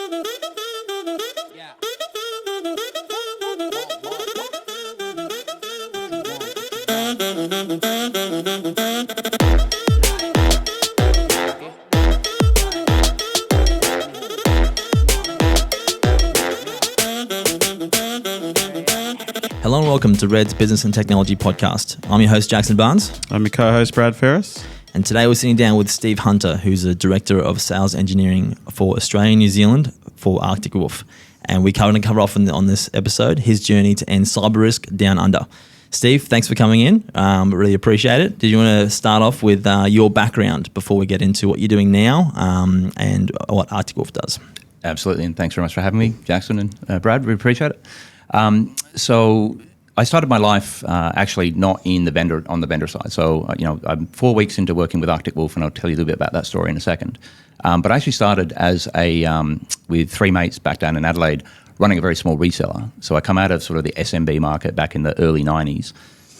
Hello and welcome to Red's Business and Technology Podcast. I'm your host, Jackson Barnes. I'm your co-host, Brad Ferris. And today we're sitting down with Steve Hunter, who's a Director of Sales Engineering for Australia and New Zealand for Arctic Wolf. And we're going to cover off on this episode his journey to end cyber risk down under. Steve, thanks for coming in. Really appreciate it. Did you want to start off with your background before we get into what you're doing now and what Arctic Wolf does? Absolutely, and thanks very much for having me, Jackson and Brad. We appreciate it. So I started my life actually not on the vendor side. So I'm 4 weeks into working with Arctic Wolf, and I'll tell you a little bit about that story in a second. But I actually started as with three mates back down in Adelaide, running a very small reseller. So I come out of sort of the SMB market back in the early 90s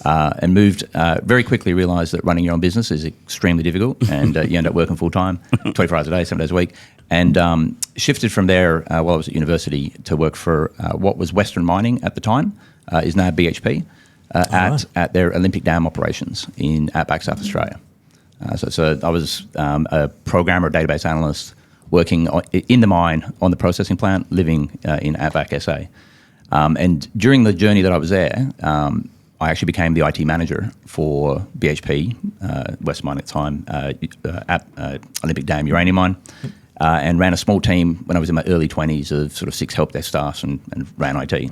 and moved very quickly, realised that running your own business is extremely difficult and you end up working full-time, 24 hours a day, 7 days a week. And shifted from there while I was at university to work for what was Western Mining at the time, is now BHP, at their Olympic Dam operations in Outback, South Australia. So I was a programmer, database analyst, working in the mine on the processing plant, living in Outback, SA. And during the journey that I was there, I actually became the IT manager for BHP, West Mine at the time, at Olympic Dam uranium mine, and ran a small team when I was in my early 20s of sort of 6 help desk staff and ran IT.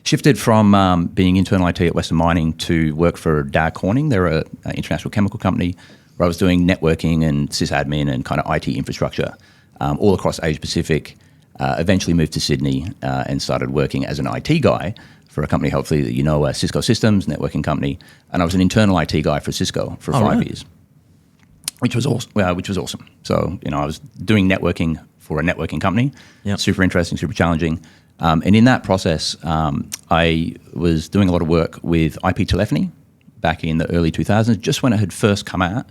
Shifted from being internal IT at Western Mining to work for Dow Corning. They're an international chemical company where I was doing networking and sysadmin and kind of IT infrastructure all across Asia Pacific. Eventually moved to Sydney and started working as an IT guy for a company, hopefully that you know, Cisco Systems, networking company. And I was an internal IT guy for Cisco for 5 years, which was awesome. So I was doing networking for a networking company. Yep. Super interesting, super challenging. And in that process, I was doing a lot of work with IP telephony back in the early 2000s, just when it had first come out.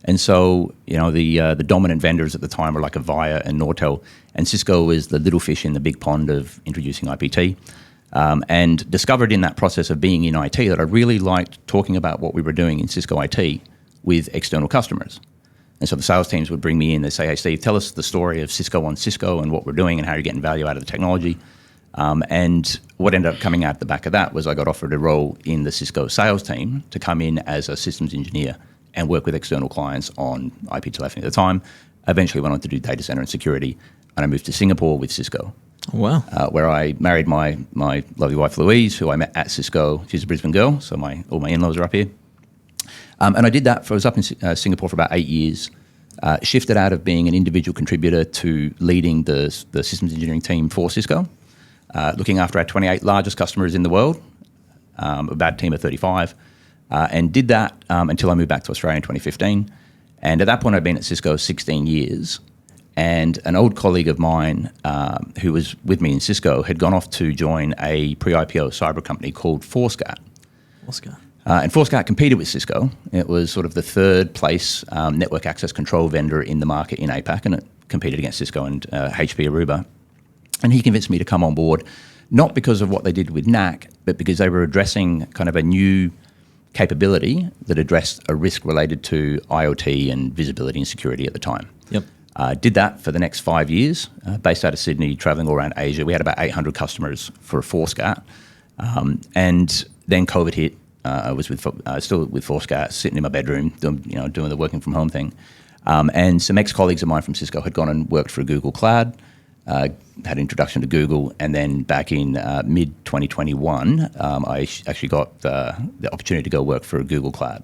And so, the dominant vendors at the time were like Avaya and Nortel, and Cisco was the little fish in the big pond of introducing IPT. And discovered in that process of being in IT that I really liked talking about what we were doing in Cisco IT with external customers. And so the sales teams would bring me in, they'd say, hey, Steve, tell us the story of Cisco on Cisco and what we're doing and how you're getting value out of the technology. And what ended up coming out the back of that was I got offered a role in the Cisco sales team to come in as a systems engineer and work with external clients on IP telephony at the time. I eventually went on to do data center and security, and I moved to Singapore with Cisco. Wow. Where I married my lovely wife, Louise, who I met at Cisco. She's a Brisbane girl, so all my in-laws are up here. And I did that. I was up in Singapore for about 8 years, shifted out of being an individual contributor to leading the systems engineering team for Cisco, looking after our 28 largest customers in the world, about a team of 35, and did that until I moved back to Australia in 2015. And at that point, I'd been at Cisco 16 years. And an old colleague of mine who was with me in Cisco had gone off to join a pre-IPO cyber company called Forescout. And Forescout competed with Cisco. It was sort of the third place network access control vendor in the market in APAC, and it competed against Cisco and HP Aruba. And he convinced me to come on board, not because of what they did with NAC, but because they were addressing kind of a new capability that addressed a risk related to IoT and visibility and security at the time. Yep. Did that for the next 5 years, based out of Sydney, traveling all around Asia. We had about 800 customers for Forescout. And then COVID hit. I was still with Forescout, sitting in my bedroom, doing the working from home thing. And some ex-colleagues of mine from Cisco had gone and worked for Google Cloud, had an introduction to Google, and then back in mid-2021, I actually got the opportunity to go work for Google Cloud.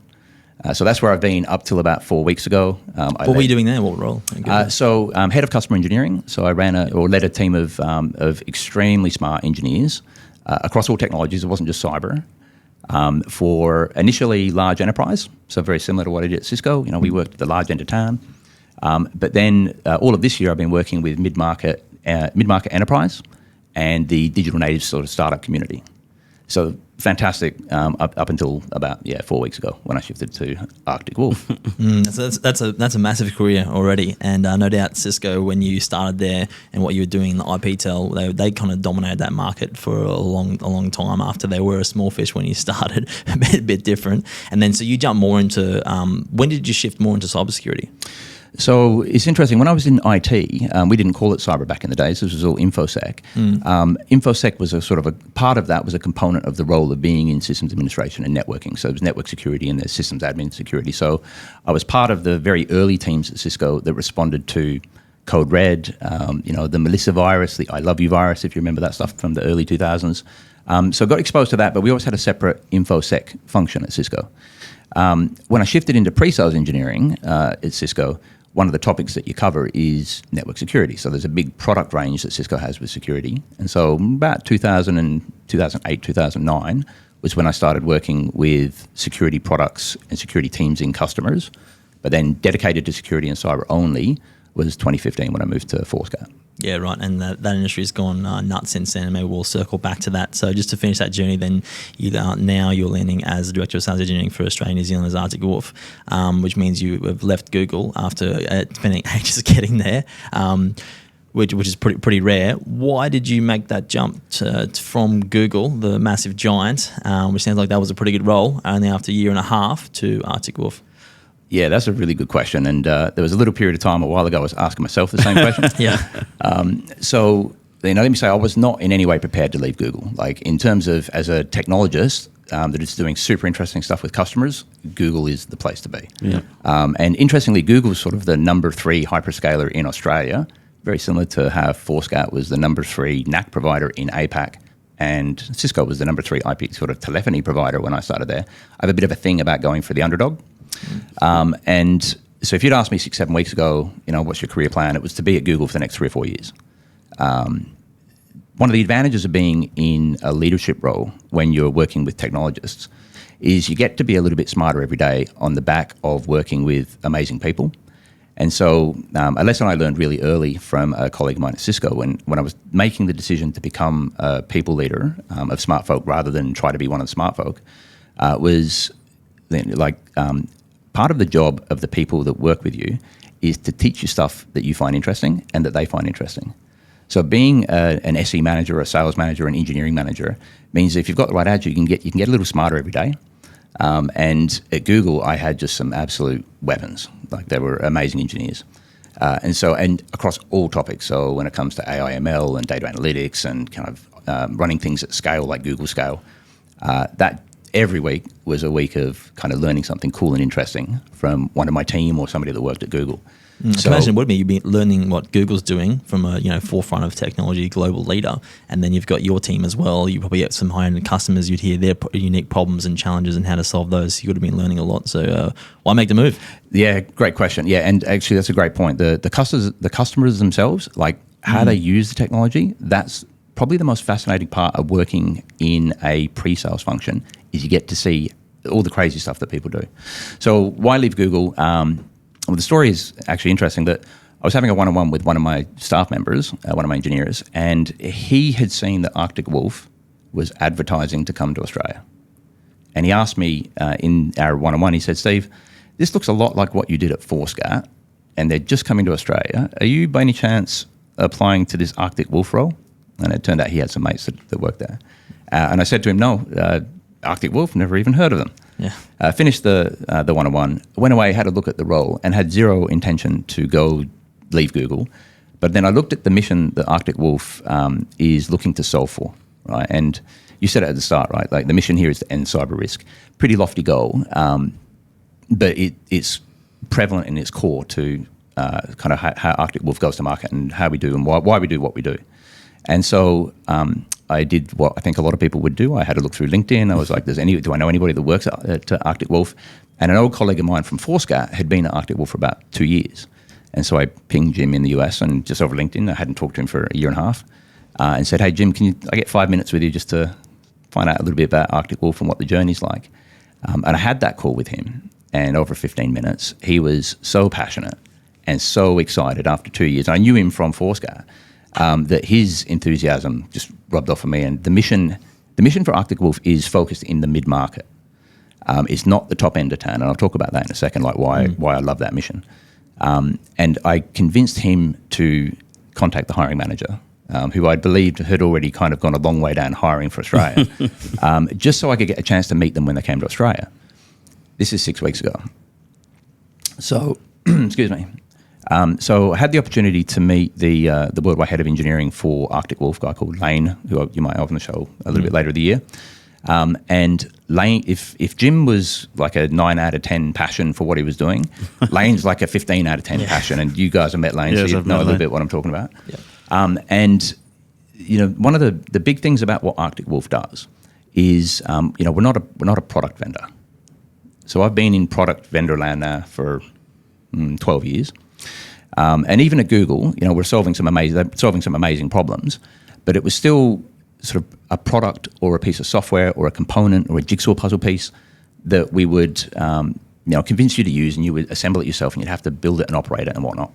So that's where I've been up till about 4 weeks ago. What were you doing there? What role? So head of customer engineering. So I led a team of extremely smart engineers across all technologies. It wasn't just cyber. For initially large enterprise, so very similar to what I did at Cisco. We worked at the large end of town. But then all of this year I've been working with mid-market enterprise and the digital native sort of startup community. So fantastic up until about 4 weeks ago when I shifted to Arctic Wolf. So that's a massive career already, and no doubt Cisco, when you started there and what you were doing in the IP tel, they kind of dominated that market for a long time. After they were a small fish when you started, a bit different, and then so you jumped more into. When did you shift more into cybersecurity? So it's interesting. When I was in IT, we didn't call it cyber back in the days. This was all InfoSec. InfoSec was a sort of a part of that was a component of the role of being in systems administration and networking. So it was network security and there's systems admin security. So I was part of the very early teams at Cisco that responded to Code Red, the Melissa virus, the I Love You virus, if you remember that stuff from the early 2000s. So I got exposed to that, but we always had a separate InfoSec function at Cisco. When I shifted into pre-sales engineering at Cisco, one of the topics that you cover is network security. So there's a big product range that Cisco has with security. And so about 2008, 2009 was when I started working with security products and security teams in customers. But then dedicated to security and cyber only was 2015 when I moved to Forescout. Yeah, right. And that industry has gone nuts since then, and maybe we'll circle back to that. So just to finish that journey, then now you're landing as the Director of Sales Engineering for Australia, New Zealand as Arctic Wolf, which means you have left Google after spending ages getting there, which is pretty rare. Why did you make that jump from Google, the massive giant, which sounds like that was a pretty good role, only after a year and a half, to Arctic Wolf? Yeah, that's a really good question. And there was a little period of time a while ago I was asking myself the same question. Yeah. So, let me say I was not in any way prepared to leave Google. Like in terms of as a technologist that is doing super interesting stuff with customers, Google is the place to be. Yeah. And interestingly, Google is sort of the number 3 hyperscaler in Australia, very similar to how Forescout was the number 3 NAC provider in APAC. And Cisco was the number 3 IP sort of telephony provider when I started there. I have a bit of a thing about going for the underdog. And so if you'd asked me 6-7 weeks ago, what's your career plan? It was to be at Google for the next 3 or 4 years. One of the advantages of being in a leadership role when you're working with technologists is you get to be a little bit smarter every day on the back of working with amazing people. And so a lesson I learned really early from a colleague of mine at Cisco when I was making the decision to become a people leader of smart folk rather than try to be one of the smart folk was part of the job of the people that work with you is to teach you stuff that you find interesting and that they find interesting. So being an SE manager, a sales manager, an engineering manager means if you've got the right attitude, you can get a little smarter every day. And at Google, I had just some absolute weapons. Like they were amazing engineers. And across all topics. So when it comes to AI, ML and data analytics and kind of running things at scale like Google scale, that every week was a week of kind of learning something cool and interesting from one of my team or somebody that worked at Google. I can imagine it would be you'd be learning what Google's doing from a forefront of technology global leader, and then you've got your team as well. You probably get some high-end customers. You'd hear their unique problems and challenges and how to solve those. You would have been learning a lot. So why make the move? Yeah, great question. Yeah, and actually that's a great point. The customers themselves, like how they use the technology, that's probably the most fascinating part of working in a pre-sales function is you get to see all the crazy stuff that people do. So why leave Google? Well, the story is actually interesting that I was having a one-on-one with one of my staff members, one of my engineers, and he had seen that Arctic Wolf was advertising to come to Australia. And he asked me in our one-on-one, he said, Steve, this looks a lot like what you did at Forescout, and they're just coming to Australia. Are you by any chance applying to this Arctic Wolf role? And it turned out he had some mates that worked there. And I said to him, no, Arctic Wolf, never even heard of them. Yeah. Finished the one-on-one, went away, had a look at the role, and had zero intention to go leave Google. But then I looked at the mission that Arctic Wolf is looking to solve for, right? And you said it at the start, right? Like the mission here is to end cyber risk. Pretty lofty goal, but it's prevalent in its core to kind of how Arctic Wolf goes to market and how we do and why we do what we do. And so I did what I think a lot of people would do. I had to look through LinkedIn. I was like, do I know anybody that works at Arctic Wolf? And an old colleague of mine from Forescout had been at Arctic Wolf for about 2 years. And so I pinged Jim in the US and just over LinkedIn. I hadn't talked to him for a year and a half and said, hey, Jim, I get 5 minutes with you just to find out a little bit about Arctic Wolf and what the journey's like? And I had that call with him. And over 15 minutes, he was so passionate and so excited after 2 years. I knew him from Forescout. That his enthusiasm just rubbed off on me, and the mission The mission for Arctic Wolf is focused in the mid-market. It's not the top end of town, and I'll talk about that in a second, like why I love that mission. And I convinced him to contact the hiring manager, who I believed had already kind of gone a long way down hiring for Australia, just so I could get a chance to meet them when they came to Australia. This is 6 weeks ago. So, excuse me. So I had the opportunity to meet the worldwide head of engineering for Arctic Wolf, a guy called Lane, who you might have on the show a little bit later in the year. And Lane, if Jim was like a 9 out of 10 passion for what he was doing, Lane's like a 15 out of 10 passion. And you guys have met Lane, so you know a little bit what I'm talking about. Yeah. And you know, one of the big things about what Arctic Wolf does is, you know, we're not a product vendor. So I've been in product vendor land now for 12 years. And even at Google, you know, we're solving some amazing problems, but it was still sort of a product or a piece of software or a component or a jigsaw puzzle piece that we would, you know, convince you to use, and you would assemble it yourself, and you'd have to build it and operate it and whatnot.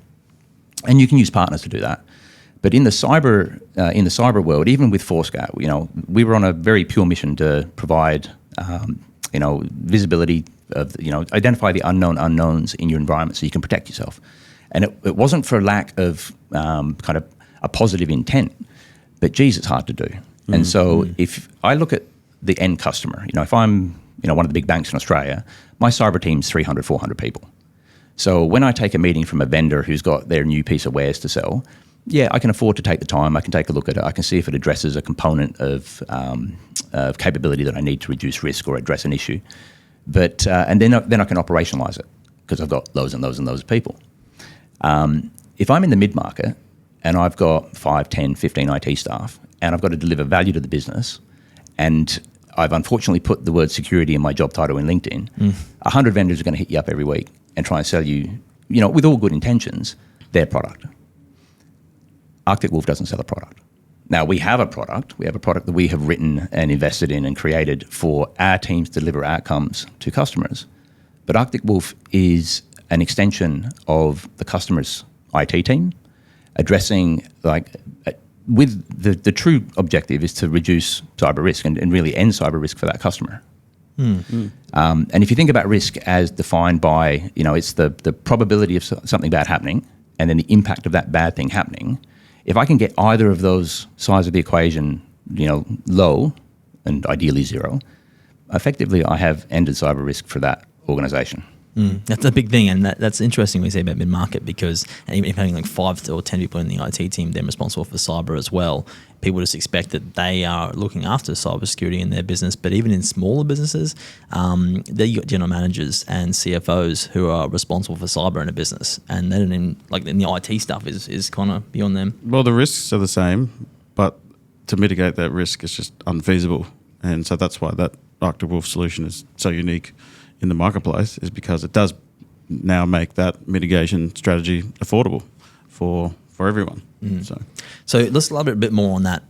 And you can use partners to do that. But in the cyber world, even with Forescout, you know, we were on a very pure mission to provide, you know, visibility of, you know, identify the unknown unknowns in your environment so you can protect yourself. And it wasn't for lack of kind of a positive intent, but geez, it's hard to do. And so if I look at the end customer, you know, if I'm, you know, one of the big banks in Australia, my cyber team's 300, 400 people. So when I take a meeting from a vendor who's got their new piece of wares to sell, yeah, I can afford to take the time. I can take a look at it. I can see if it addresses a component of capability that I need to reduce risk or address an issue. But and then I can operationalize it because I've got loads and loads and loads of people. If I'm in the mid-market and I've got 5, 10, 15 IT staff and I've got to deliver value to the business, and I've unfortunately put the word security in my job title in LinkedIn, 100 vendors are going to hit you up every week and try and sell you, you know, with all good intentions, their product. Arctic Wolf doesn't sell a product. Now, we have a product. We have a product that we have written and invested in and created for our teams to deliver outcomes to customers. But Arctic Wolf is an extension of the customer's IT team, addressing, like, with the true objective is to reduce cyber risk and really end cyber risk for that customer. And if you think about risk as defined by, you know, it's the probability of something bad happening and then the impact of that bad thing happening. If I can get either of those sides of the equation, you know, low and ideally zero, effectively I have ended cyber risk for that organization. That's a big thing, and that's interesting when you say about mid-market, because even if having like 5 or 10 people in the IT team, they're responsible for cyber as well. People just expect that they are looking after cybersecurity in their business, but even in smaller businesses, you got general managers and CFOs who are responsible for cyber in a business, and then in the IT stuff is kind of beyond them. Well, the risks are the same, but to mitigate that risk is just unfeasible, and so that's why that Arctic Wolf solution is so unique in the marketplace, is because it does now make that mitigation strategy affordable for everyone. So let's elaborate a bit more on that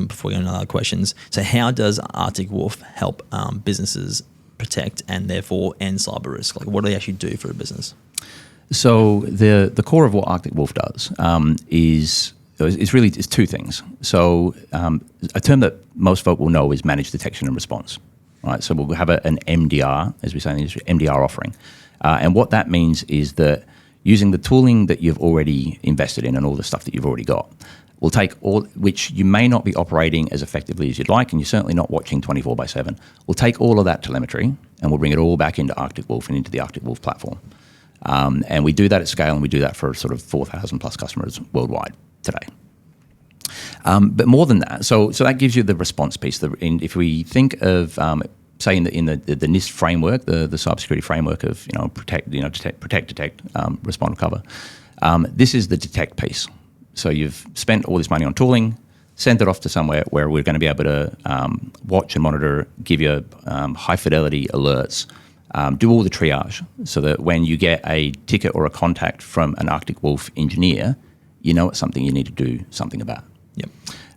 before we go into other questions. So how does Arctic Wolf help businesses protect and therefore end cyber risk? Like, what do they actually do for a business? So the core of what Arctic Wolf does is really two things. So a term that most folk will know is managed detection and response. Right, so we'll have an MDR, as we say in the industry, MDR offering. And what that means is that using the tooling that you've already invested in and all the stuff that you've already got, we'll take all, which you may not be operating as effectively as you'd like, and you're certainly not watching 24/7. We'll take all of that telemetry and we'll bring it all back into Arctic Wolf and into the Arctic Wolf platform. And we do that at scale, and we do that for sort of 4,000 plus customers worldwide today. But more than that, so that gives you the response piece. If we think of, say, in the NIST framework, the cybersecurity framework of, you know, detect, respond, recover. This is the detect piece. So you've spent all this money on tooling, send it off to somewhere where we're going to be able to watch and monitor, give you high fidelity alerts, do all the triage, so that when you get a ticket or a contact from an Arctic Wolf engineer, you know it's something you need to do something about. Yep.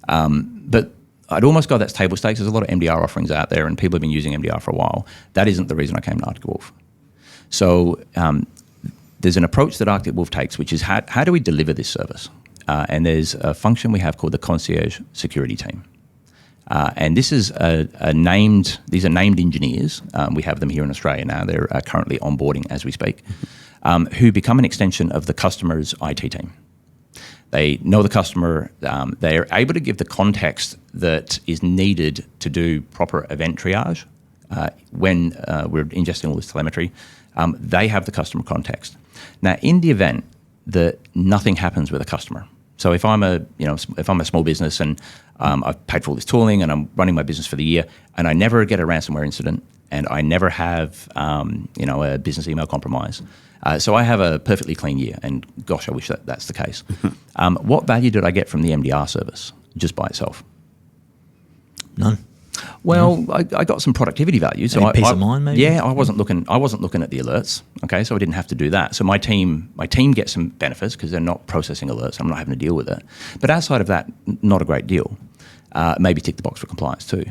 But I'd almost go that's table stakes. There's a lot of MDR offerings out there, and people have been using MDR for a while. That isn't the reason I came to Arctic Wolf. So there's an approach that Arctic Wolf takes, which is how do we deliver this service? And there's a function we have called the Concierge security team. And this is these are named engineers. We have them here in Australia now. They're currently onboarding as we speak, who become an extension of the customer's IT team. They know the customer. They are able to give the context that is needed to do proper event triage when we're ingesting all this telemetry. They have the customer context. Now, in the event that nothing happens with a customer, so if I'm a small business and I've paid for all this tooling and I'm running my business for the year and I never get a ransomware incident and I never have a business email compromise, so I have a perfectly clean year, and gosh, I wish that's the case. What value did I get from the MDR service just by itself? None. Well, I got some productivity value. So peace of mind, maybe. Yeah, I wasn't looking at the alerts. Okay, so I didn't have to do that. So my team gets some benefits because they're not processing alerts. I'm not having to deal with it. But outside of that, not a great deal. Maybe tick the box for compliance too.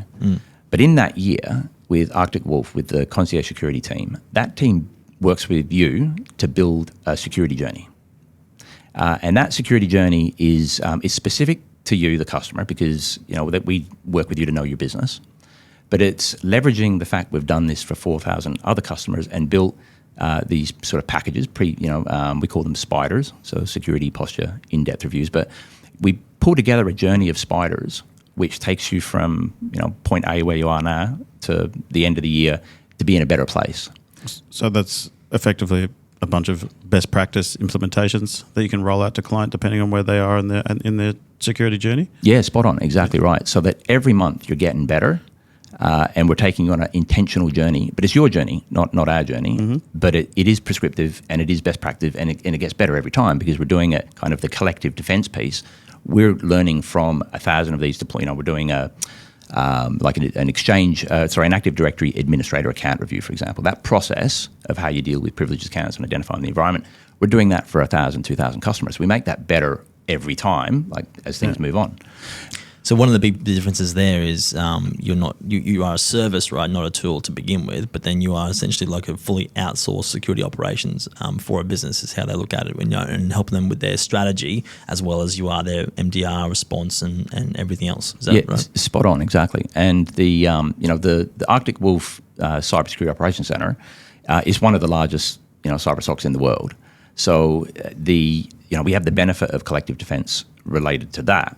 But in that year, with Arctic Wolf, with the Concierge security team, that team works with you to build a security journey, and that security journey is specific to you, the customer, because that we work with you to know your business. But it's leveraging the fact we've done this for 4,000 other customers and built these sort of packages. We call them spiders, so security posture in-depth reviews. But we pull together a journey of spiders, which takes you from point A where you are now to the end of the year to be in a better place. So that's effectively a bunch of best practice implementations that you can roll out to client depending on where they are in their security journey? Yeah, spot on, exactly right. So that every month you're getting better, and we're taking you on an intentional journey, but it's your journey, not our journey. But it is prescriptive and it is best practice, and it gets better every time because we're doing it kind of the collective defense piece. We're learning from 1,000 of these we're doing an Active Directory administrator account review, for example. That process of how you deal with privileged accounts and identifying the environment, we're doing that for 1,000, 2,000 customers. We make that better every time, as things move on. So one of the big differences there is you are a service, right, not a tool to begin with, but then you are essentially like a fully outsourced security operations for a business is how they look at it, and helping them with their strategy as well as you are their MDR response and everything else. Is that right? Spot on, exactly. And the Arctic Wolf Cybersecurity Operations Center is one of the largest cyber SOCs in the world. So we have the benefit of collective defense related to that.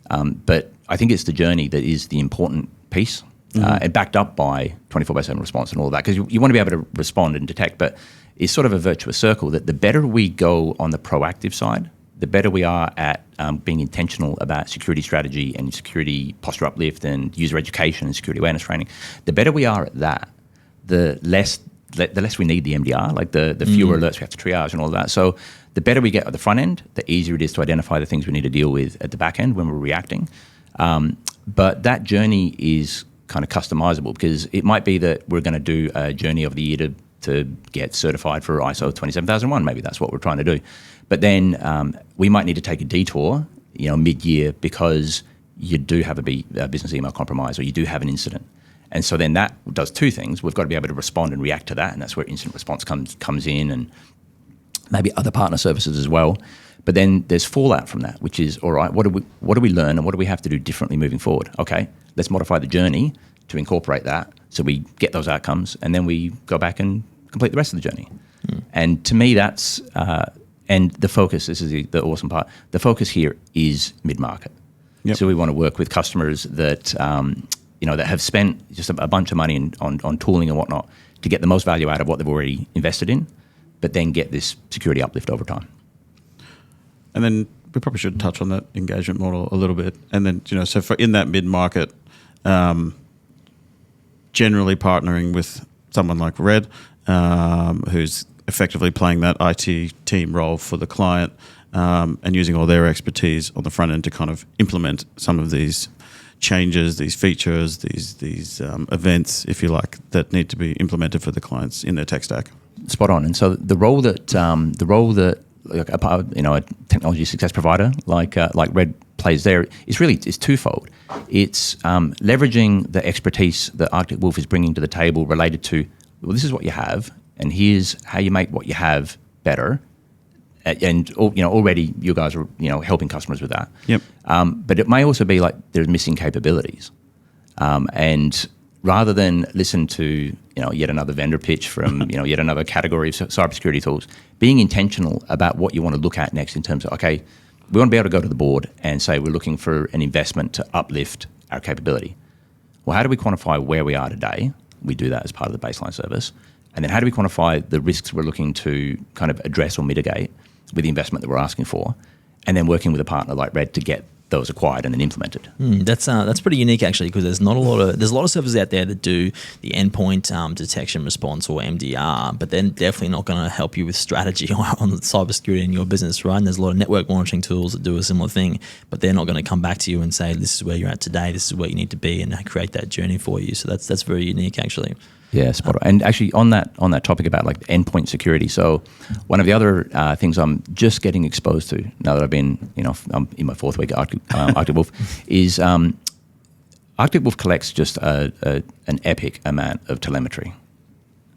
But I think it's the journey that is the important piece, and backed up by 24/7 response and all of that, because you want to be able to respond and detect, but it's sort of a virtuous circle that the better we go on the proactive side, the better we are at being intentional about security strategy and security posture uplift and user education and security awareness training. The better we are at that, the less we need the MDR, like the fewer alerts we have to triage and all of that. So the better we get at the front end, the easier it is to identify the things we need to deal with at the back end when we're reacting. But that journey is kind of customizable because it might be that we're going to do a journey of the year to get certified for ISO 27001. Maybe that's what we're trying to do. But then we might need to take a detour, mid-year because you do have a business email compromise or you do have an incident. And so then that does two things. We've got to be able to respond and react to that, and that's where incident response comes in, and maybe other partner services as well. But then there's fallout from that, which is, all right, what do we learn and what do we have to do differently moving forward? Okay, let's modify the journey to incorporate that so we get those outcomes, and then we go back and complete the rest of the journey. And to me, that's, and the focus, this is the awesome part, the focus here is mid-market. Yep. So we want to work with customers that that have spent just a bunch of money on tooling and whatnot to get the most value out of what they've already invested in, but then get this security uplift over time. And then we probably should touch on that engagement model a little bit. And then, so for in that mid-market, generally partnering with someone like Red, who's effectively playing that IT team role for the client, and using all their expertise on the front end to kind of implement some of these changes, these features, these events, if you like, that need to be implemented for the clients in their tech stack. Spot on. And so the role that like a technology success provider like Red plays there is twofold. It's leveraging the expertise that Arctic Wolf is bringing to the table related to, well, this is what you have, and here's how you make what you have better. And already you guys are helping customers with that. Yep. But it may also be like there's missing capabilities. And rather than listen to yet another vendor pitch from yet another category of cybersecurity tools, being intentional about what you want to look at next in terms of, okay, we want to be able to go to the board and say we're looking for an investment to uplift our capability. Well, how do we quantify where we are today? We do that as part of the baseline service. And then how do we quantify the risks we're looking to kind of address or mitigate with the investment that we're asking for? And then working with a partner like Red to get those acquired and then implemented. That's pretty unique actually, because there's a lot of services out there that do the endpoint detection response or MDR, but they're definitely not going to help you with strategy on cybersecurity in your business, right? And there's a lot of network monitoring tools that do a similar thing, but they're not going to come back to you and say, this is where you're at today, this is where you need to be, and create that journey for you. So that's very unique actually. Yeah, spot on. And actually, on that topic about like endpoint security, so one of the other things I'm just getting exposed to now that I've been, I'm in my fourth week at Arctic Wolf, is Arctic Wolf collects just an epic amount of telemetry,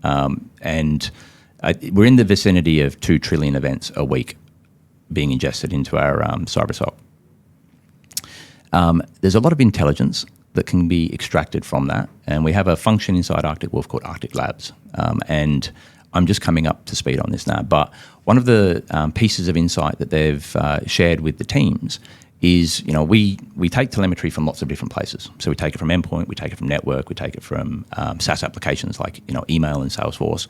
and we're in the vicinity of 2 trillion events a week being ingested into our cyber SOC. There's a lot of intelligence that can be extracted from that. And we have a function inside Arctic Wolf called Arctic Labs. And I'm just coming up to speed on this now. But one of the pieces of insight that they've shared with the teams is, we take telemetry from lots of different places. So we take it from endpoint, we take it from network, we take it from SaaS applications like, email and Salesforce.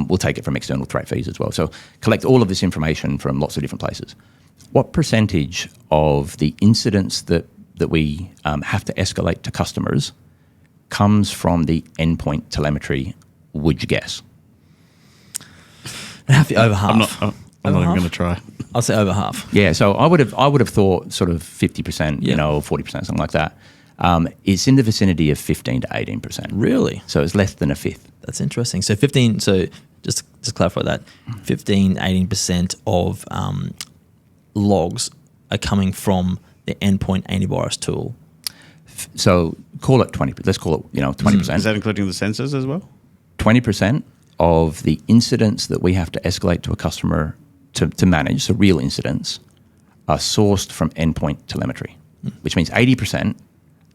We'll take it from external threat feeds as well. So collect all of this information from lots of different places. What percentage of the incidents that we have to escalate to customers comes from the endpoint telemetry, would you guess? Over half. I'm not even going to try. I'll say over half. Yeah, so I would have thought sort of 50%, 40%, something like that. It's in the vicinity of 15 to 18%. Really? So it's less than a fifth. That's interesting. So 15. So just clarify that 15, 18% of logs are coming from the endpoint antivirus tool. So call it 20. Let's call it 20%. Is that including the sensors as well? 20% of the incidents that we have to escalate to a customer to manage, so real incidents, are sourced from endpoint telemetry, which means 80%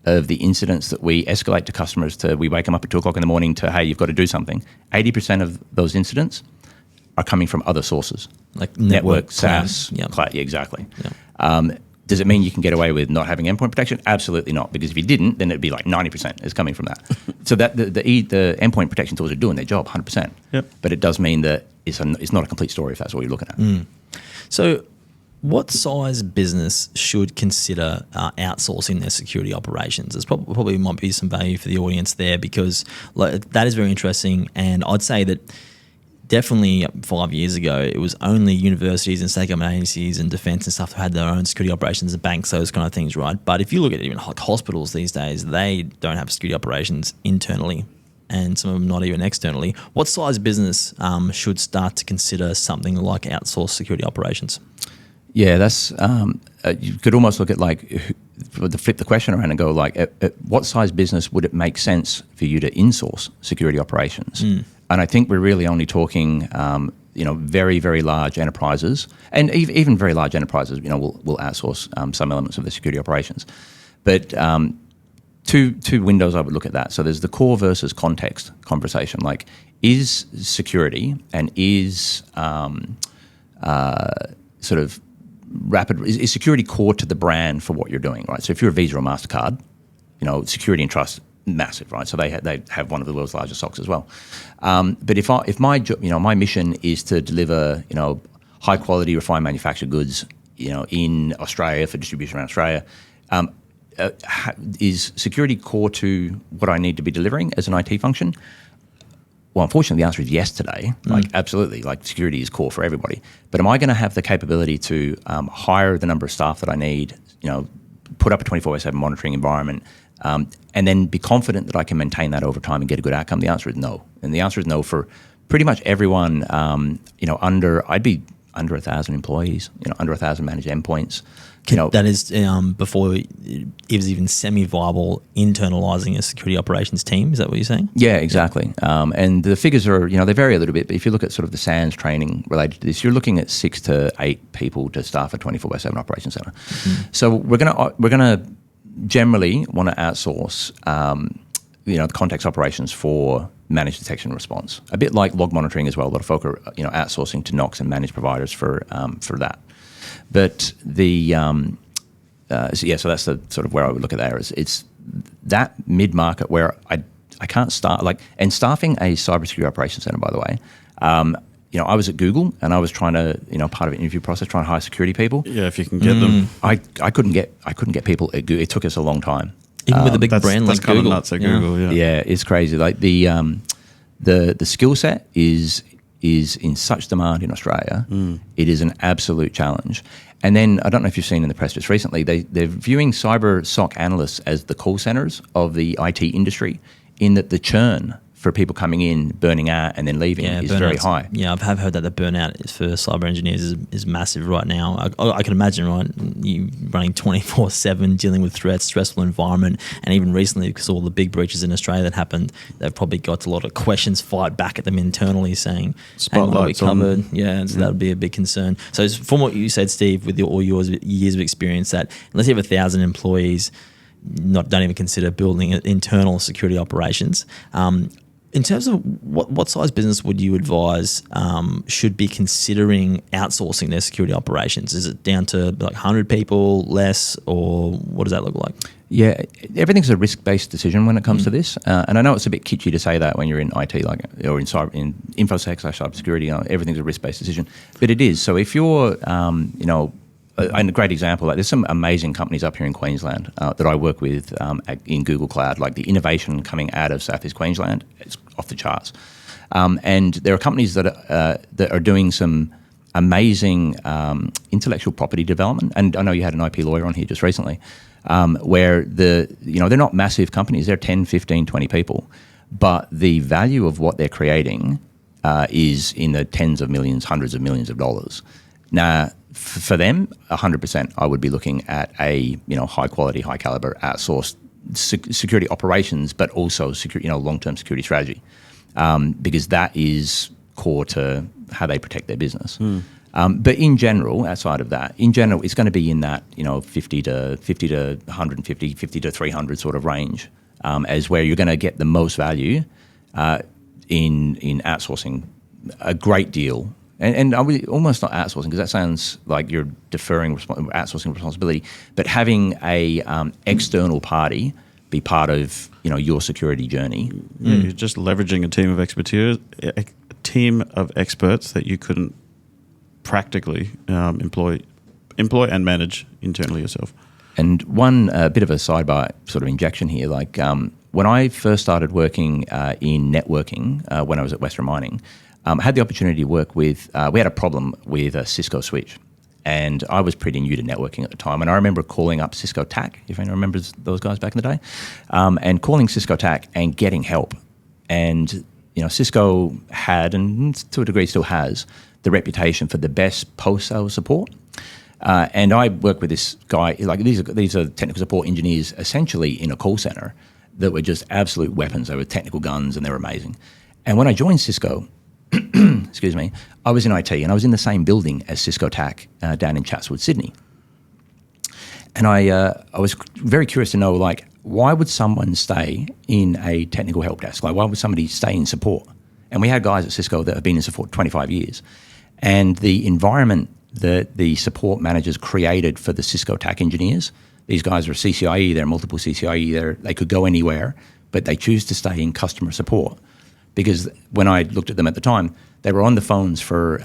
of the incidents that we escalate to customers we wake them up at 2 o'clock in the morning to, hey, you've got to do something. 80% of those incidents are coming from other sources. Like network SaaS, cloud. Yeah, exactly. Yep. Does it mean you can get away with not having endpoint protection? Absolutely not, because if you didn't, then it'd be like 90% is coming from that. So that the endpoint protection tools are doing their job 100%. Yep. But it does mean that it's not a complete story if that's what you're looking at. So what size business should consider outsourcing their security operations? There's probably might be some value for the audience there, because that is very interesting. And I'd say that definitely 5 years ago, it was only universities and state government agencies and defence and stuff that had their own security operations, and banks, those kind of things, right? But if you look at even like hospitals these days, they don't have security operations internally, and some of them not even externally. What size business should start to consider something like outsourced security operations? Yeah, that's you could almost look at flip the question around and go at what size business would it make sense for you to insource security operations? And I think we're really only talking, very, very large enterprises, and even very large enterprises, will outsource some elements of the security operations. But two windows I would look at that. So there's the core versus context conversation. Like, is security and is is security core to the brand for what you're doing, right? So if you're a Visa or MasterCard, security and trust, massive, right? So they have one of the world's largest SOCs as well. But if my mission is to deliver, high quality refined manufactured goods, in Australia for distribution around Australia, is security core to what I need to be delivering as an IT function? Well, unfortunately, the answer is yes today. Absolutely. Security is core for everybody. But am I going to have the capability to hire the number of staff that I need, put up a 24/7 monitoring environment, and then be confident that I can maintain that over time and get a good outcome? The answer is no. And the answer is no for pretty much everyone, I'd be under 1,000 employees, under 1,000 managed endpoints. That is before it was even semi-viable internalizing a security operations team. Is that what you're saying? Yeah, exactly. And the figures are, they vary a little bit. But if you look at sort of the SANS training related to this, you're looking at 6 to 8 people to staff a 24/7 operations center. So we're gonna generally want to outsource, the context operations for managed detection and response. A bit like log monitoring as well. A lot of folk are, outsourcing to NOCs and managed providers for that. But so that's the sort of where I would look at there. It's that mid-market where I can't start, and staffing a cybersecurity operations center, by the way. I was at Google and I was trying to, part of an interview process, trying to hire security people. Yeah, if you can get them. I couldn't get people at Google. It took us a long time. Even with a big brand like that's kind Google. of nuts at Google, yeah. Yeah, it's crazy. Like the skill set is in such demand in Australia. It is an absolute challenge. And then I don't know if you've seen in the press just recently, they're viewing cyber SOC analysts as the call centers of the IT industry, in that the churn for people coming in, burning out, and then leaving is very high. Yeah, I've heard that the burnout for cyber engineers is massive right now. I can imagine, right, you running 24/7, dealing with threats, stressful environment, and even recently, because all the big breaches in Australia that happened, they've probably got a lot of questions fired back at them internally, saying, Spotlights "Hey, we covered." Yeah, so that would be a big concern. So from what you said, Steve, with all your years of experience, that unless you have 1,000 employees, don't even consider building internal security operations. In terms of what size business would you advise should be considering outsourcing their security operations? Is it down to 100 people, less, or what does that look like? Yeah, everything's a risk-based decision when it comes to this. And I know it's a bit kitschy to say that when you're in IT, or in infosec/cybersecurity, everything's a risk-based decision. But it is. So if you're, and a great example, there's some amazing companies up here in Queensland that I work with in Google Cloud, like the innovation coming out of Southeast Queensland, it's off the charts. And there are companies that are doing some amazing intellectual property development. And I know you had an IP lawyer on here just recently, where they're not massive companies, they're 10, 15, 20 people, but the value of what they're creating is in the tens of millions, hundreds of millions of dollars. Now, for them, 100%, I would be looking at a high quality, high caliber outsourced security operations, but also long-term security strategy, because that is core to how they protect their business. But in general, outside of that, it's going to be in that 50 to 150, 50 to 300 sort of range, as where you're going to get the most value in outsourcing a great deal. And I would almost not outsourcing, because that sounds like you're deferring outsourcing responsibility, but having a external party be part of your security journey. Yeah, you're just leveraging a team of experts that you couldn't practically employ and manage internally yourself. And one bit of a sidebar sort of injection here, when I first started working in networking when I was at Western Mining, I had the opportunity to work with, we had a problem with a Cisco switch, and I was pretty new to networking at the time. And I remember calling up Cisco TAC, if anyone remembers those guys back in the day, and calling Cisco TAC and getting help. And, Cisco had, and to a degree still has, the reputation for the best post-sale support. And I worked with this guy, these are technical support engineers essentially in a call center that were just absolute weapons. They were technical guns and they were amazing. And when I joined Cisco, excuse me, I was in IT and I was in the same building as Cisco TAC down in Chatswood, Sydney. And I was very curious to know, why would someone stay in a technical help desk? Why would somebody stay in support? And we had guys at Cisco that have been in support 25 years. And the environment that the support managers created for the Cisco TAC engineers, these guys are CCIE, they're multiple CCIE, they could go anywhere, but they choose to stay in customer support. Because when I looked at them at the time, they were on the phones for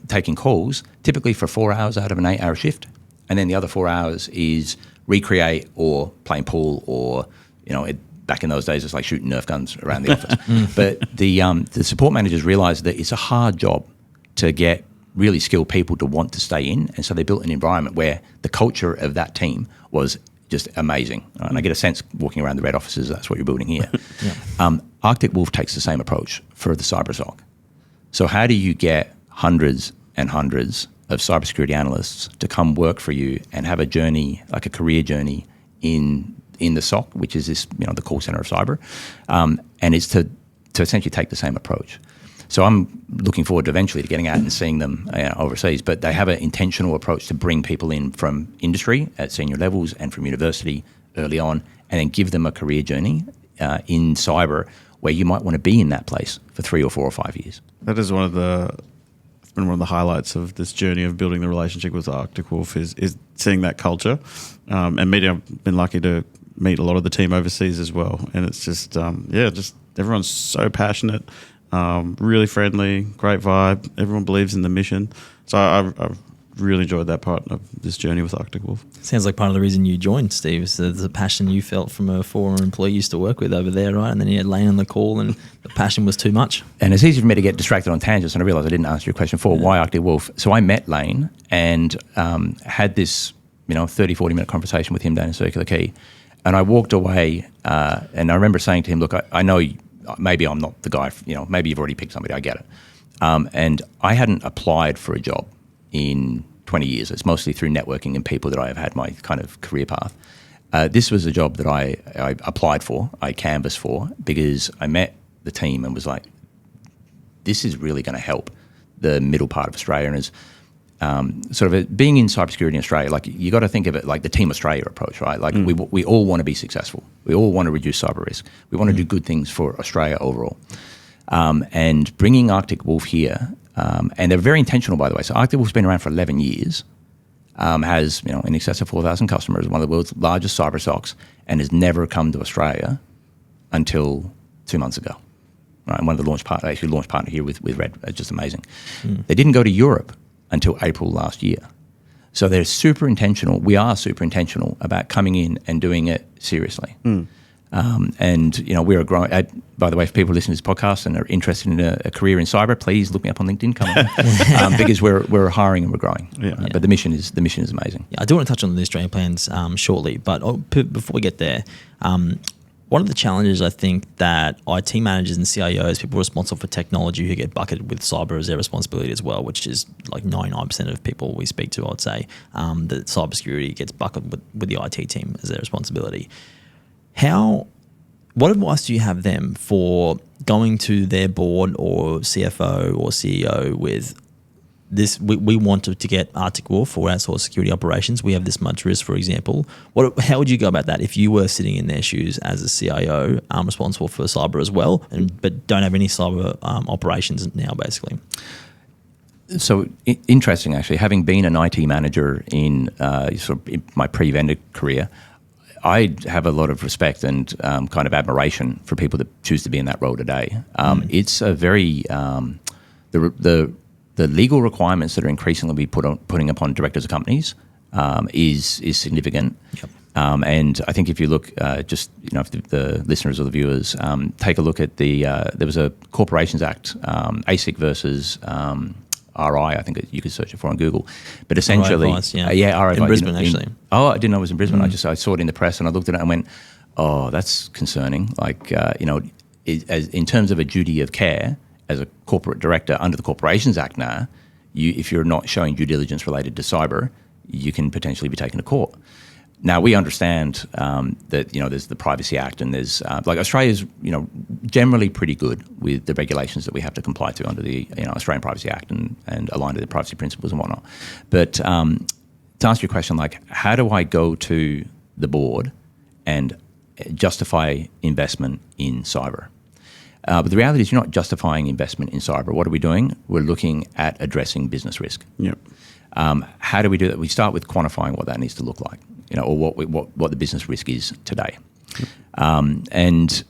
taking calls, typically for 4 hours out of an 8-hour shift. And then the other 4 hours is recreate or playing pool or, back in those days, it's like shooting Nerf guns around the office. But the support managers realized that it's a hard job to get really skilled people to want to stay in. And so they built an environment where the culture of that team was just amazing. And I get a sense walking around the red offices, that's what you're building here. Yeah. Arctic Wolf takes the same approach for the cyber SOC. So how do you get hundreds and hundreds of cybersecurity analysts to come work for you and have a journey, like a career journey in the SOC, which is this, the call center of cyber, and it's to essentially take the same approach. So I'm looking forward to eventually to getting out and seeing them overseas. But they have an intentional approach to bring people in from industry at senior levels and from university early on, and then give them a career journey in cyber where you might want to be in that place for 3 or 4 or 5 years. That is one of the highlights of this journey of building the relationship with Arctic Wolf is seeing that culture, and I've been lucky to meet a lot of the team overseas as well, and it's just just everyone's so passionate, really friendly, great vibe. Everyone believes in the mission, so I've really enjoyed that part of this journey with Arctic Wolf. Sounds like part of the reason you joined, Steve, is the passion you felt from a former employee you used to work with over there, right? And then you had Lane on the call and the passion was too much. And it's easy for me to get distracted on tangents, and I realised I didn't answer your question before. Why Arctic Wolf? So I met Lane and had this 30, 40-minute conversation with him down in Circular Quay. And I walked away and I remember saying to him, look, I know maybe I'm not the guy, maybe you've already picked somebody, I get it. And I hadn't applied for a job in 20 years. It's mostly through networking and people that I have had my kind of career path. This was a job that I applied for, I canvassed for, because I met the team and was like, this is really going to help the middle part of Australia. And as sort of being in cybersecurity in Australia, like you got to think of it like the Team Australia approach, right? Like we all want to be successful. We all want to reduce cyber risk. We want to do good things for Australia overall. And bringing Arctic Wolf here, and they're very intentional, by the way. So Arctic Wolf's been around for 11 years, has in excess of 4,000 customers, one of the world's largest cyber SOCs, and has never come to Australia until 2 months ago. Right, and one of the launch partner here with Red, just amazing. They didn't go to Europe until April last year. So they're super intentional. We are super intentional about coming in and doing it seriously. And we're growing. By the way, if people listen to this podcast and are interested in a career in cyber, please look me up on LinkedIn. Come on, because we're hiring and we're growing. But the mission is amazing. Yeah, I do want to touch on the Australian plans shortly, but before we get there, one of the challenges I think that IT managers and CIOs, people responsible for technology who get bucketed with cyber as their responsibility as well, which is like 99% of people we speak to, I would say, that cybersecurity gets bucketed with the IT team as their responsibility. What advice do you have them for going to their board or CFO or CEO with this? We wanted to get Arctic Wolf for outsourced security operations. We have this much risk, for example. How would you go about that if you were sitting in their shoes as a CIO, responsible for cyber as well, but don't have any cyber operations now, basically? So interesting, actually, having been an IT manager in in my pre-vendor career, I have a lot of respect and kind of admiration for people that choose to be in that role today. It's a very the legal requirements that are increasingly putting upon directors of companies is significant. Yep. And I think if you look, if the listeners or the viewers take a look at there was a Corporations Act, ASIC versus RI, I think you could search it for on Google. But essentially, RI advice, RI in Brisbane, actually. I didn't know it was in Brisbane. I saw it in the press and I looked at it and went, oh, that's concerning. Like, in terms of a duty of care as a corporate director under the Corporations Act now, if you're not showing due diligence related to cyber, you can potentially be taken to court. Now, we understand that, there's the Privacy Act and there's, Australia's, generally pretty good with the regulations that we have to comply to under the, Australian Privacy Act and aligned to the privacy principles and whatnot. But to answer your question, how do I go to the board and justify investment in cyber? But the reality is you're not justifying investment in cyber. What are we doing? We're looking at addressing business risk. Yep. How do we do that? We start with quantifying what that needs to look like, or what the business risk is today. And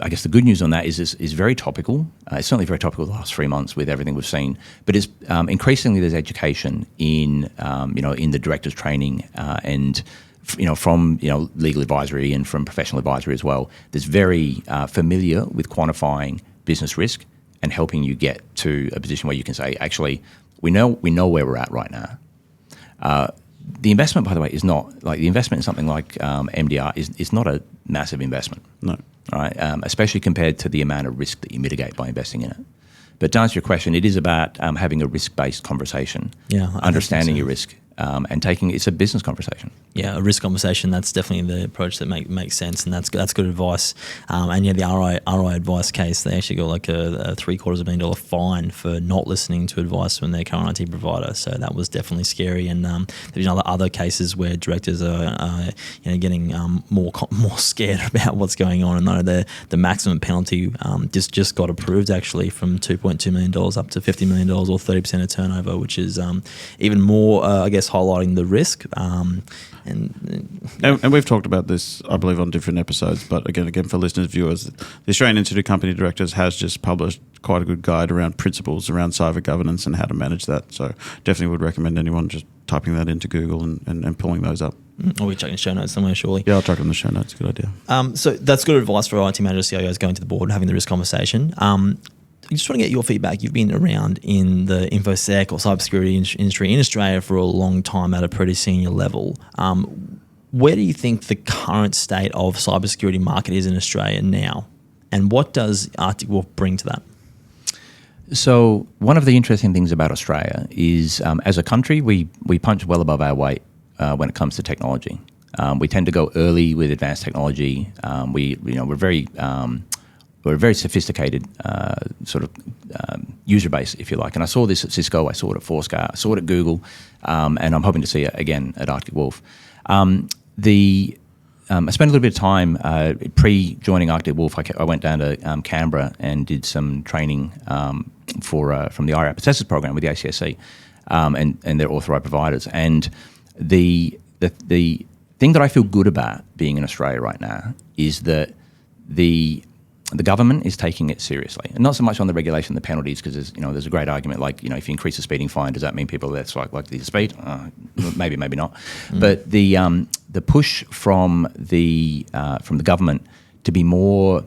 I guess the good news on that is very topical. It's certainly very topical the last 3 months with everything we've seen. But it's increasingly there's education in the directors training and from legal advisory and from professional advisory as well. There's very familiar with quantifying business risk and helping you get to a position where you can say, actually, we know where we're at right now. The investment, by the way, is not like the investment in something like MDR is not a massive investment. No. Right? Especially compared to the amount of risk that you mitigate by investing in it. But to answer your question, it is about having a risk-based conversation, understanding your risk, and it's a business conversation. Yeah, a risk conversation. That's definitely the approach that makes sense, and that's good advice. And yeah, the RI advice case, they actually got like a $750,000 fine for not listening to advice from their current IT provider. So that was definitely scary. And there's other cases where directors are getting more scared about what's going on. And I know the maximum penalty just got approved actually from $2.2 million up to $50 million or 30% of turnover, which is even more, I guess, highlighting the risk. And we've talked about this, I believe, on different episodes. But again, for listeners, viewers, the Australian Institute of Company Directors has just published quite a good guide around principles around cyber governance and how to manage that. So definitely would recommend anyone just typing that into Google and pulling those up. Or we chuck in the show notes somewhere, surely. Yeah, I'll chuck it in the show notes. Good idea. So that's good advice for IT managers, CIOs going to the board and having the risk conversation. I just want to get your feedback. You've been around in the InfoSec or cybersecurity industry in Australia for a long time at a pretty senior level. Where do you think the current state of cybersecurity market is in Australia now? And what does Arctic Wolf bring to that? So one of the interesting things about Australia is as a country, we punch well above our weight when it comes to technology. We tend to go early with advanced technology. We're a very sophisticated user base, if you like. And I saw this at Cisco, I saw it at Forescout, I saw it at Google, and I'm hoping to see it again at Arctic Wolf. I spent a little bit of time pre-joining Arctic Wolf. I went down to Canberra and did some training from the IRAP Assessors program with the ACSC and their authorised providers. And the thing that I feel good about being in Australia right now is that the government is taking it seriously, and not so much on the regulation, the penalties, because there's a great argument like if you increase the speeding fine, does that mean people are less likely to speed? Maybe not. But the push from the government to be more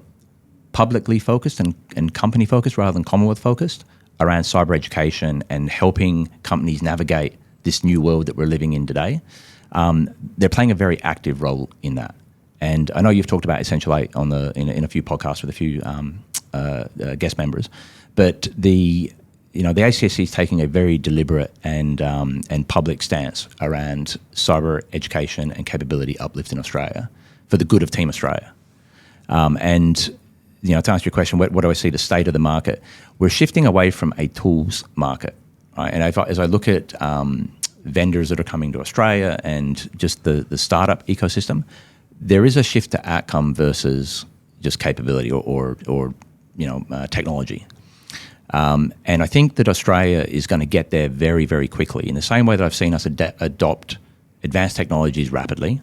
publicly focused and company focused rather than Commonwealth focused around cyber education and helping companies navigate this new world that we're living in today, they're playing a very active role in that. And I know you've talked about Essential 8 in a few podcasts with a few guest members, but the ACSC is taking a very deliberate and public stance around cyber education and capability uplift in Australia for the good of Team Australia. And to answer your question, what do I see the state of the market? We're shifting away from a tools market, right? And as I look at vendors that are coming to Australia and just the startup ecosystem, there is a shift to outcome versus just capability or technology. And I think that Australia is going to get there very, very quickly. In the same way that I've seen us adopt advanced technologies rapidly,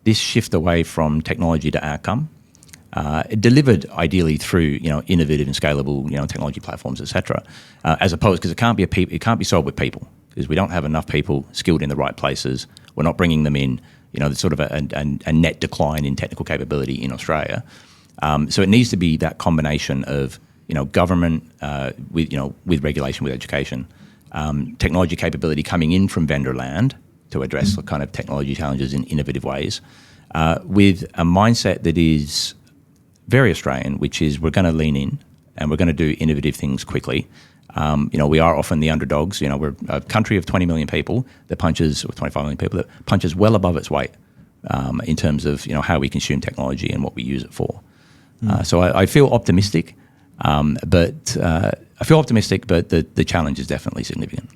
this shift away from technology to outcome, delivered ideally through innovative and scalable technology platforms, etc. As opposed, because it can't be solved with people, because we don't have enough people skilled in the right places. We're not bringing them in. There's sort of a net decline in technical capability in Australia. So it needs to be that combination of government with regulation, with education, technology capability coming in from vendor land to address the kind of technology challenges in innovative ways, with a mindset that is very Australian, which is we're going to lean in and we're going to do innovative things quickly. We are often the underdogs. We're a country of 20 million people that punches, or 25 million people that punches well above its weight in terms of how we consume technology and what we use it for. So I feel optimistic, but the challenge is definitely significant.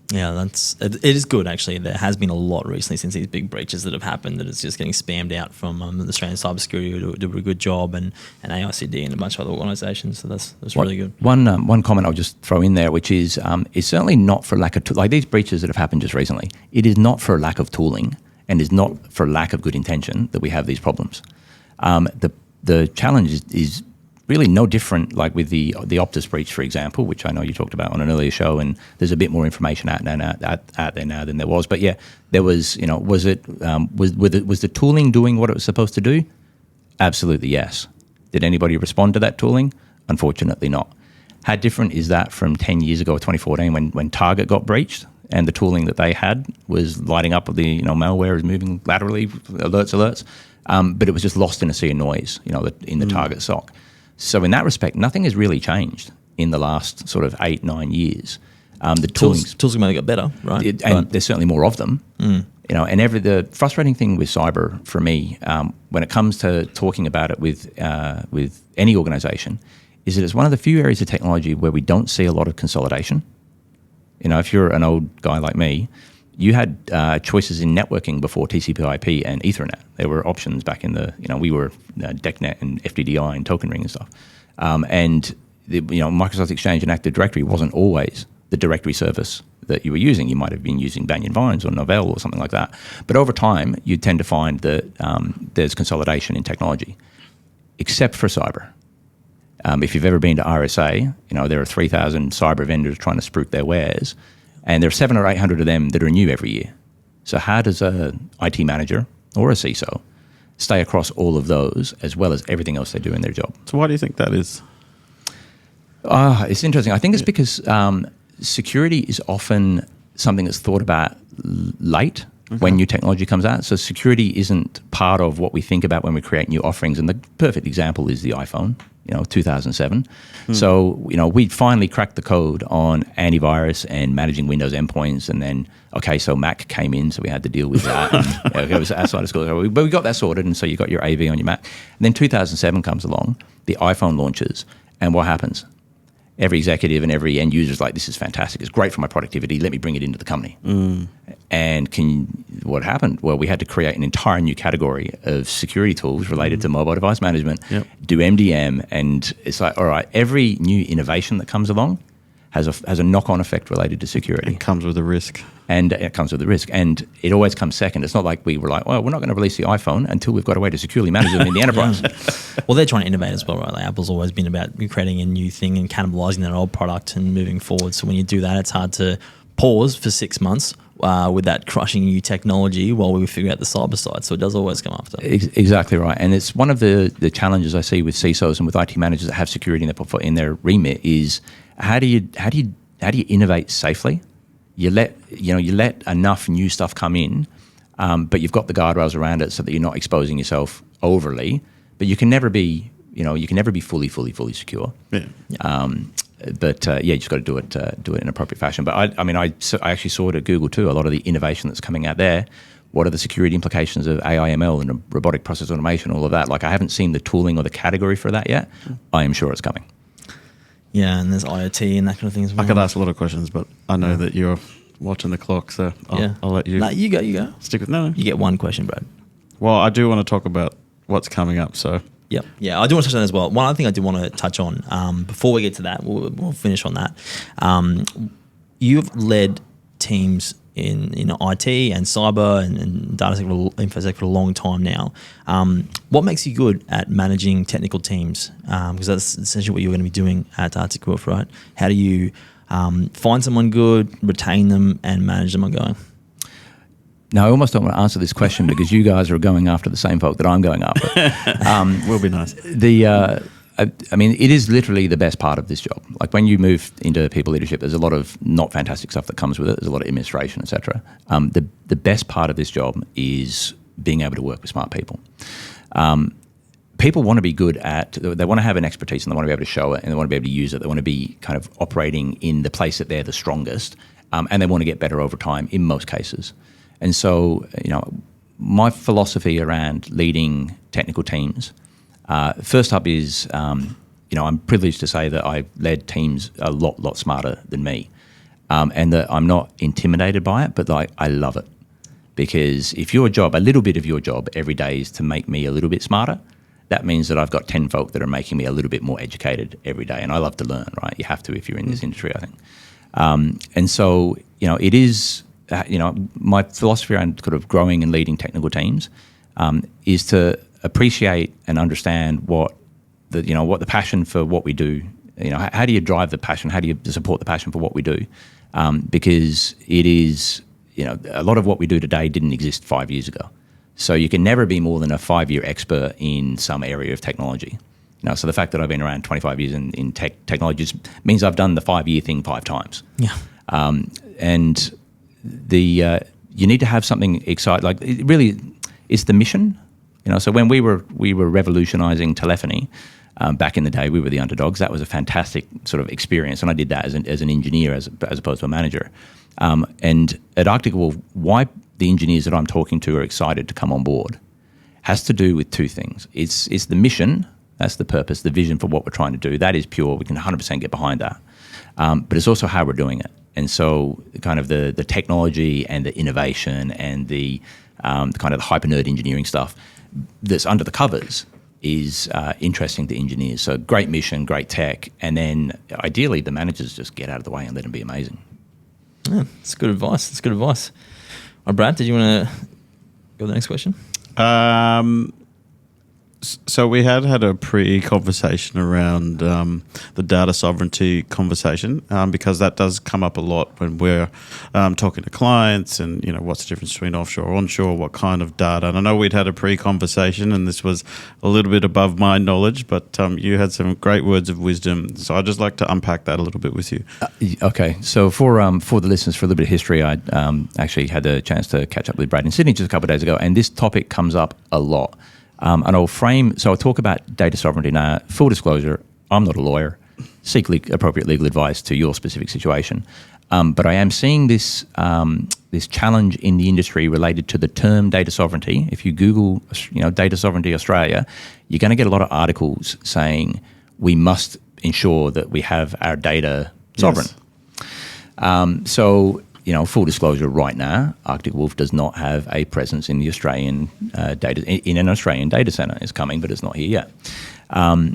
Yeah, it is good actually. There has been a lot recently since these big breaches that have happened that it's just getting spammed out from the Australian cybersecurity who do a good job and AICD and a bunch of other organisations. So that's really good. One comment I'll just throw in there, which is it's certainly not for lack of like these breaches that have happened just recently. It is not for lack of tooling and is not for lack of good intention that we have these problems. The challenge is really no different, like with the Optus breach, for example, which I know you talked about on an earlier show, and there's a bit more information out there now than there was. But yeah, there was, was the tooling doing what it was supposed to do? Absolutely yes. Did anybody respond to that tooling? Unfortunately not. How different is that from 10 years ago, 2014, when Target got breached and the tooling that they had was lighting up with the malware is moving laterally, alerts, but it was just lost in a sea of noise, in the Target SOC. So in that respect, nothing has really changed in the last sort of 8-9 years. The tools can only get better, right? And there's certainly more of them. You know, and the frustrating thing with cyber for me, when it comes to talking about it with any organisation, is that it's one of the few areas of technology where we don't see a lot of consolidation. You know, if you're an old guy like me, you had choices in networking before TCP/IP and Ethernet. There were options back in we were DECnet and FDDI and Token Ring and stuff. Microsoft Exchange and Active Directory wasn't always the directory service that you were using. You might have been using Banyan Vines or Novell or something like that. But over time, you tend to find that there's consolidation in technology, except for cyber. If you've ever been to RSA, there are 3,000 cyber vendors trying to spruik their wares, and there are 700 or 800 of them that are new every year. So how does a IT manager or a CISO stay across all of those as well as everything else they do in their job? So why do you think that is? It's interesting. I think it's because security is often something that's thought about late when new technology comes out. So security isn't part of what we think about when we create new offerings. And the perfect example is the iPhone, 2007. So, we finally cracked the code on antivirus and managing Windows endpoints. And then, so Mac came in, so we had to deal with that. And, it was outside of school. But we got that sorted, and so you got your AV on your Mac. And then 2007 comes along, the iPhone launches, and what happens? Every executive and every end user is like, this is fantastic. It's great for my productivity. Let me bring it into the company. And what happened? Well, we had to create an entire new category of security tools related to mobile device management, do MDM. And it's like, all right, every new innovation that comes along has a knock-on effect related to security. It comes with a risk. And it comes with a risk. And it always comes second. It's not like we were like, well, we're not going to release the iPhone until we've got a way to securely manage them in the enterprise. Well, they're trying to innovate as well, right? Like Apple's always been about creating a new thing and cannibalizing that old product and moving forward. So when you do that, it's hard to pause for 6 months with that crushing new technology while we figure out the cyber side. So it does always come after. Exactly right. And it's one of the challenges I see with CISOs and with IT managers that have security in their remit is how do you innovate safely? You let enough new stuff come in, but you've got the guardrails around it so that you're not exposing yourself overly. But you can never be fully secure. Yeah. You just got to do it in an appropriate fashion. But I actually saw it at Google too. A lot of the innovation that's coming out there. What are the security implications of AI, ML, and robotic process automation? All of that. Like I haven't seen the tooling or the category for that yet. I am sure it's coming. Yeah, and there's IoT and that kind of thing as well. I could ask a lot of questions, but I know that you're watching the clock, so I'll let you. No, you go. Stick with no. You get one question, Brad. Well, I do want to talk about what's coming up, so. Yep. Yeah, I do want to touch on that as well. One other thing I do want to touch on, before we get to that, we'll finish on that. You've led teams in IT and cyber and data infosec for a long time now. What makes you good at managing technical teams? Because that's essentially what you're going to be doing at Arctic Wolf, right? How do you find someone good, retain them, and manage them ongoing? No, I almost don't want to answer this question because you guys are going after the same folk that I'm going after. Will be nice. It is literally the best part of this job. Like when you move into people leadership, there's a lot of not fantastic stuff that comes with it. There's a lot of administration, etc. The best part of this job is being able to work with smart people. People want to be good they want to have an expertise and they want to be able to show it and they want to be able to use it. They want to be kind of operating in the place that they're the strongest and they want to get better over time in most cases. And so, my philosophy around leading technical teams, first up is, I'm privileged to say that I've led teams a lot smarter than me, and that I'm not intimidated by it, but I love it. Because if a little bit of your job every day is to make me a little bit smarter, that means that I've got 10 folk that are making me a little bit more educated every day. And I love to learn, right? You have to if you're in this industry, I think. And so, it is... my philosophy around kind of growing and leading technical teams is to appreciate and understand what the passion for what we do. How do you drive the passion? How do you support the passion for what we do? Because it is, a lot of what we do today didn't exist 5 years ago. So you can never be more than a 5-year expert in some area of technology. So the fact that I've been around 25 years in technology means I've done the 5-year thing 5 times. Yeah. And you need to have something exciting. Like it really, it's the mission. So when we were revolutionizing telephony, Back in the day, we were the underdogs. That was a fantastic sort of experience, and I did that as an engineer as opposed to a manager. And at Arctic Wolf, why the engineers that I'm talking to are excited to come on board has to do with two things. It's the mission, that's the purpose, the vision for what we're trying to do. That is pure. We can 100% get behind that. But it's also how we're doing it. And so kind of the technology and the innovation and the kind of the hyper nerd engineering stuff that's under the covers is interesting to engineers. So great mission, great tech, and then ideally the managers just get out of the way and let them be amazing. Yeah, that's good advice. That's good advice. All right, Brad, did you want to go to the next question? So we had a pre-conversation around the data sovereignty conversation because that does come up a lot when we're talking to clients and, what's the difference between offshore, onshore, what kind of data. And I know we'd had a pre-conversation and this was a little bit above my knowledge, but you had some great words of wisdom. So I'd just like to unpack that a little bit with you. Okay. So for the listeners, for a little bit of history, I actually had the chance to catch up with Brad in Sydney just a couple of days ago, and this topic comes up a lot. And I'll talk about data sovereignty now. Full disclosure, I'm not a lawyer. Seek appropriate legal advice to your specific situation. But I am seeing this challenge in the industry related to the term data sovereignty. If you Google, data sovereignty Australia, you're going to get a lot of articles saying we must ensure that we have our data sovereign. Yes. Full disclosure right now, Arctic Wolf does not have a presence in the Australian in an Australian data center. It's coming, but it's not here yet. What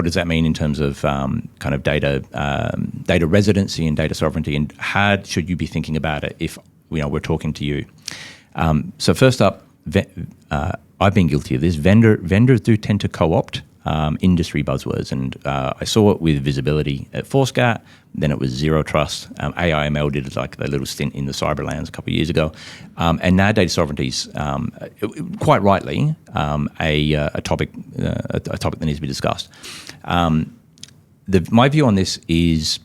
does that mean in terms of kind of data residency and data sovereignty, and how should you be thinking about it if we're talking to you? So first up, I've been guilty of this. Vendors do tend to co-opt industry buzzwords, and I saw it with visibility at Forescout. Then it was zero trust. AIML did like a little stint in the cyberlands a couple of years ago, and now data sovereignty is quite rightly a topic that needs to be discussed. My view on this is,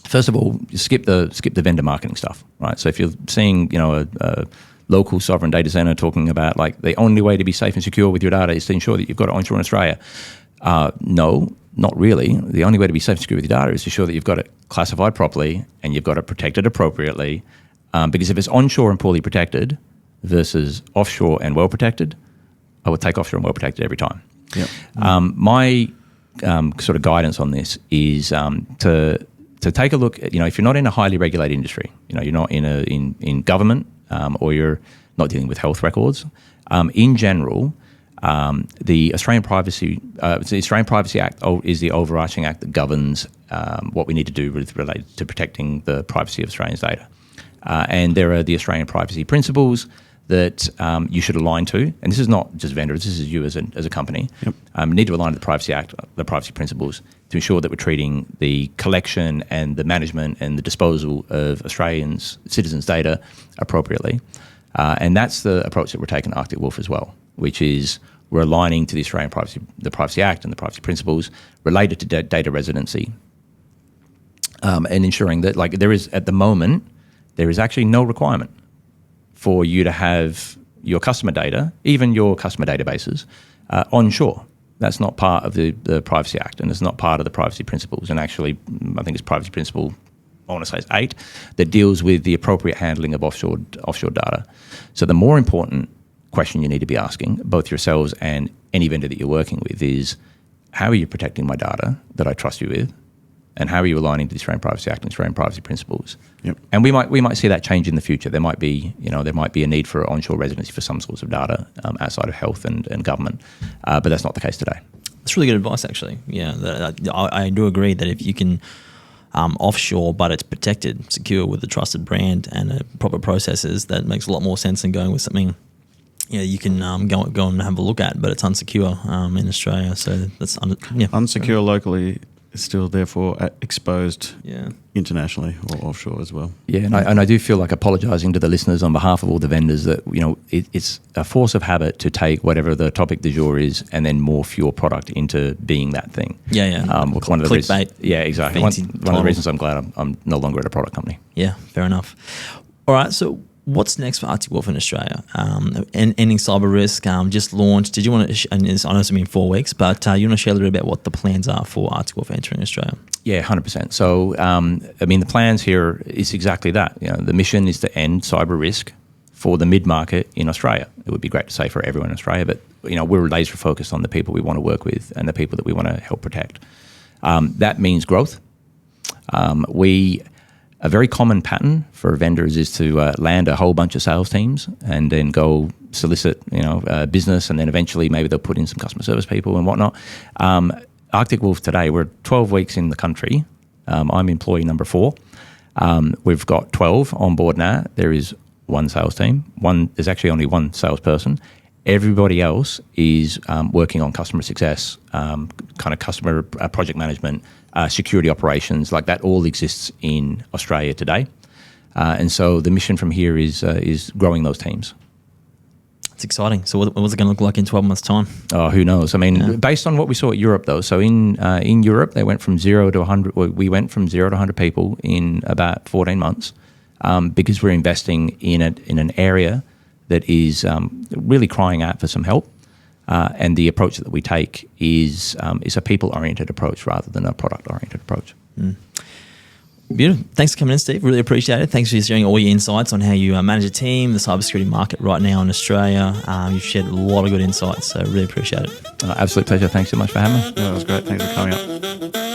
first of all, skip the vendor marketing stuff, right? So if you're seeing a local sovereign data center talking about like the only way to be safe and secure with your data is to ensure that you've got it onshore in Australia. No, not really. The only way to be safe and secure with your data is to ensure that you've got it classified properly and you've got it protected appropriately. Because if it's onshore and poorly protected versus offshore and well protected, I would take offshore and well protected every time. Yep. My sort of guidance on this is to take a look at, if you're not in a highly regulated industry, you're not in government, or you're not dealing with health records. In general, the Australian Privacy Act is the overarching act that governs what we need to do related to protecting the privacy of Australians' data. And there are the Australian privacy principles that you should align to. And this is not just vendors, this is you as a company. Yep. You need to align to the Privacy Act, the privacy principles, to ensure that we're treating the collection and the management and the disposal of Australians' citizens' data appropriately. And that's the approach that we're taking at Arctic Wolf as well, which is we're aligning to the the Privacy Act and the privacy principles related to data residency, and ensuring that, like, at the moment, there is actually no requirement for you to have your customer data, even your customer databases, onshore. That's not part of the Privacy Act, and it's not part of the privacy principles. And actually, I think it's privacy principle, I want to say it's 8, that deals with the appropriate handling of offshore data. So the more important question you need to be asking, both yourselves and any vendor that you're working with, is how are you protecting my data that I trust you with? And how are you aligning to the Australian Privacy Act and Australian privacy principles? Yep. And we might see that change in the future. There might be a need for onshore residency for some sorts of data outside of health and government, but that's not the case today. That's really good advice, actually. Yeah, I do agree that if you can offshore, but it's protected, secure with a trusted brand and proper processes, that makes a lot more sense than going with something you can go and have a look at, but it's unsecure in Australia. So that's unsecure locally is still therefore exposed Yeah. internationally or offshore as well. Yeah, and I do feel like apologising to the listeners on behalf of all the vendors that, it's a force of habit to take whatever the topic du jour is and then morph your product into being that thing. Yeah. One of the Clickbait. Yeah, exactly. One of the reasons I'm glad I'm no longer at a product company. Yeah, fair enough. All right, so What's next for Arctic Wolf in Australia? Ending cyber risk, just launched. Did you want to, and I know it's been 4 weeks, but you want to share a little bit about what the plans are for Arctic Wolf entering Australia? Yeah, 100%. So, the plans here is exactly that. The mission is to end cyber risk for the mid-market in Australia. It would be great to say for everyone in Australia, but we're laser focused on the people we want to work with and the people that we want to help protect. That means growth. A very common pattern for vendors is to land a whole bunch of sales teams and then go solicit, business, and then eventually maybe they'll put in some customer service people and whatnot. Arctic Wolf today, we're 12 weeks in the country. I'm employee number 4. We've got 12 on board now. There is one sales team. There's actually only one salesperson. Everybody else is working on customer success, kind of customer project management, security operations, like that all exists in Australia today. And so the mission from here is growing those teams. It's exciting. So what's it going to look like in 12 months' time? Oh, who knows? Based on what we saw at Europe, though. So in Europe, they went from 0 to 100. We went from 0 to 100 people in about 14 months because we're investing in an area that is really crying out for some help. And the approach that we take is a people-oriented approach rather than a product-oriented approach. Beautiful. Thanks for coming in, Steve. Really appreciate it. Thanks for sharing all your insights on how you manage a team, the cybersecurity market right now in Australia. You've shared a lot of good insights, so really appreciate it. Absolute pleasure. Thanks so much for having me. Yeah, that was great. Thanks for coming up.